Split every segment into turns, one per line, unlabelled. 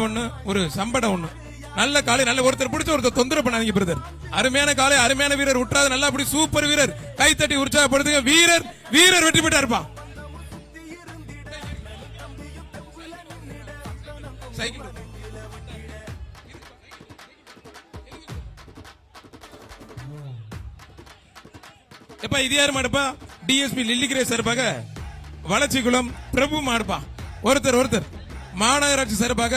ஒண்ணு ஒரு சம்படம் ஒண்ணு. நல்ல காலை, நல்ல ஒருத்தர் பிடிச்ச ஒருத்தர் தொந்தரவு பண்ணாதீங்க பிரதர். அருமையான காலை, அருமையான வீரர் விட்டுறாது. நல்லா அப்படி சூப்பர் வீரர், கைத்தட்டி உற்சாகப்படுத்துங்க. வீரர் வீரர் வெற்றி பெற்றா இருப்பான். சைக்கிள் எப்ப இது யாரு மாடுப்பா? டிஎஸ்பி லில்லிகிரே சார்பாக வளர்ச்சிக்குளம் பிரபு மாடுப்பா. ஒருத்தர் மாநகராட்சி சார்பாக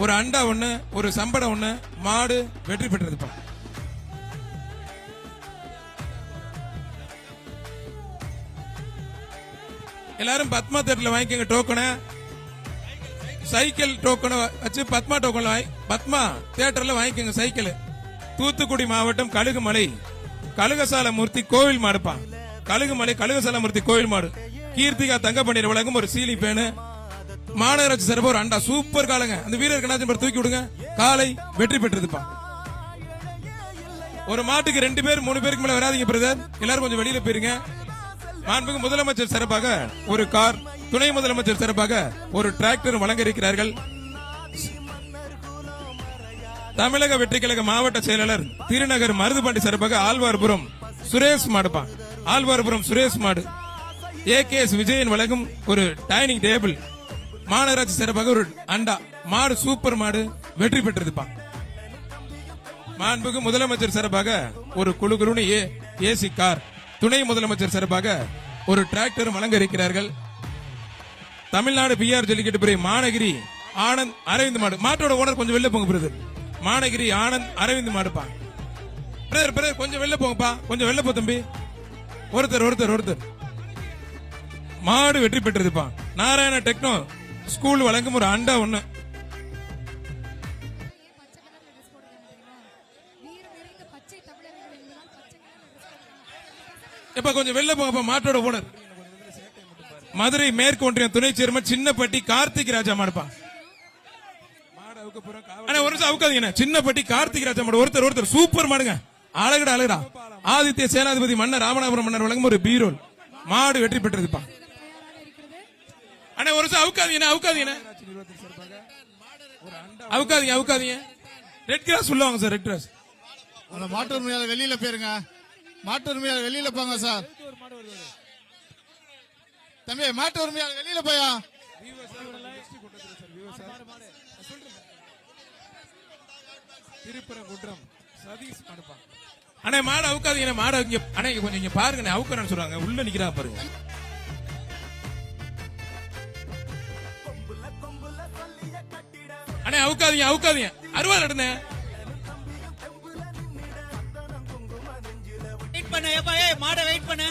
ஒரு அண்டா ஒண்ணு ஒரு சம்படம் ஒண்ணு. மாடு வெற்றி பெற்றதுப்பா. எல்லாரும் பத்மா தேட்டர்ல வாங்கிக்கோங்க டோக்கனை. சைக்கிள் டோக்கனை வச்சு பத்மா டோக்கன் பத்மா தியேட்டர்ல வாங்கிக்கோங்க சைக்கிள். தூத்துக்குடி மாவட்டம் கழுகுமலை கழுகசால மூர்த்தி கோவில் மாடுப்பா. கழுகுமலை கழுகசால மூர்த்தி கோவில் மாடு. கீர்த்திகா தங்க பன்னீர் வழங்கும் ஒரு சீலி பேனு. மாநகராட்சி சார்பா ஒரு அண்டா. சூப்பர் காலங்க. அந்த வீரருக்கு தூக்கி விடுங்க. காலை வெற்றி பெற்றதுப்பா. ஒரு மாட்டுக்கு 2 பேர் 3 பேருக்கு மேல வராதீங்க பிரதர். எல்லாரும் கொஞ்சம் வெளியில போயிருங்க. மாண்புமிகு முதலமைச்சர் சிறப்பாக ஒரு கார், துணை முதலமைச்சர் சிறப்பாக ஒரு டிராக்டர் வழங்க இருக்கிறார்கள். தமிழக வெற்றி கழக மாவட்ட செயலாளர் திருநகர் மருதுபாண்டி சிறப்பாக ஆழ்வார்புரம் சுரேஷ் மாடுப்பா. ஆழ்வார்புரம் சுரேஷ் மாடு. ஏகேஎஸ் விஜயன் வழங்கும் ஒரு டைனிங் டேபிள். மாநகராட்சி சிறப்பாக ஒரு அண்டா. மாடு சூப்பர் மாடு வெற்றி பெற்றதுப்பா. மாண்புமிகு முதலமைச்சர் சிறப்பாக ஒரு குழு ஏசி கார், துணை முதலமைச்சர் சிறப்பாக ஒரு டிராக்டர் வழங்க இருக்கிறார்கள். தமிழ்நாடு பிஆர் ஜல்லிக்கட்டு பிரிவு மாநகிரி ஆனந்த் அரவிந்த் மாடு. மாட்டோட ஓனர் கொஞ்சம் வெளில போங்க பிரதர். மாநகிரி ஆனந்த் அரவிந்த் மாடுப்பா. பிரதர் கொஞ்சம் வெளில போங்கப்பா. கொஞ்சம் வெளில போ தம்பி. ஒருத்தர் மாடு வெற்றி பெற்றதுப்பா. நாராயண டெக்னோ ஸ்கூல் வழங்கும் ஒரு அண்டா ஒண்ணு. எப்ப கொஞ்சம் வெளில போங்கப்பா. மாட்டோட ஓனர் மதுரை மேற்கு ஒன்றியம் துணை சேர்மன் சின்னப்பட்டி கார்த்திக் ராஜா மாடுப்பா. ஒரு நிமிஷம் அவுக்காதீங்க. சின்னப்பட்டி கார்த்திக் ராஜா மாடு. ஒருத்தர் சூப்பர் மாடுங்க. அழகுடா. ஆதித்ய சேனாதிபதி மன்னர் ராமநாதபுரம் மன்னர் வழங்கும் ஒரு பீரோல். மாடு வெற்றி பெற்றதுப்பா. அண்ணா ஒரு நிமிஷம் அவுக்காதீங்க. ரெட் கிராஸ் சொல்லுவாங்க சார். ரெட் கிராஸ்
மாட்டு உரிமையாளர் வெளியில போயிருங்க. மாட்டு உரிமையாளர் வெளியில போங்க சார். தம்பி மாட்டு உரிமையாளர் வெளியில போயா.
திருப்பரங்குன்றம் சதீஷ் மாடுப்பா. அண்ணே மாடு அவுக்காதீங்க. மாடு அண்ணே கொஞ்சம் இங்க பாருங்க. அவுக்கறன்னு சொல்றாங்க. உள்ள நிக்கிறா பாருங்க. அண்ணே அவுக்காதீங்க. அருவாள் எடுங்க.
வெயிட் பண்ணு. ஏப்பா மாட வெயிட் பண்ணு.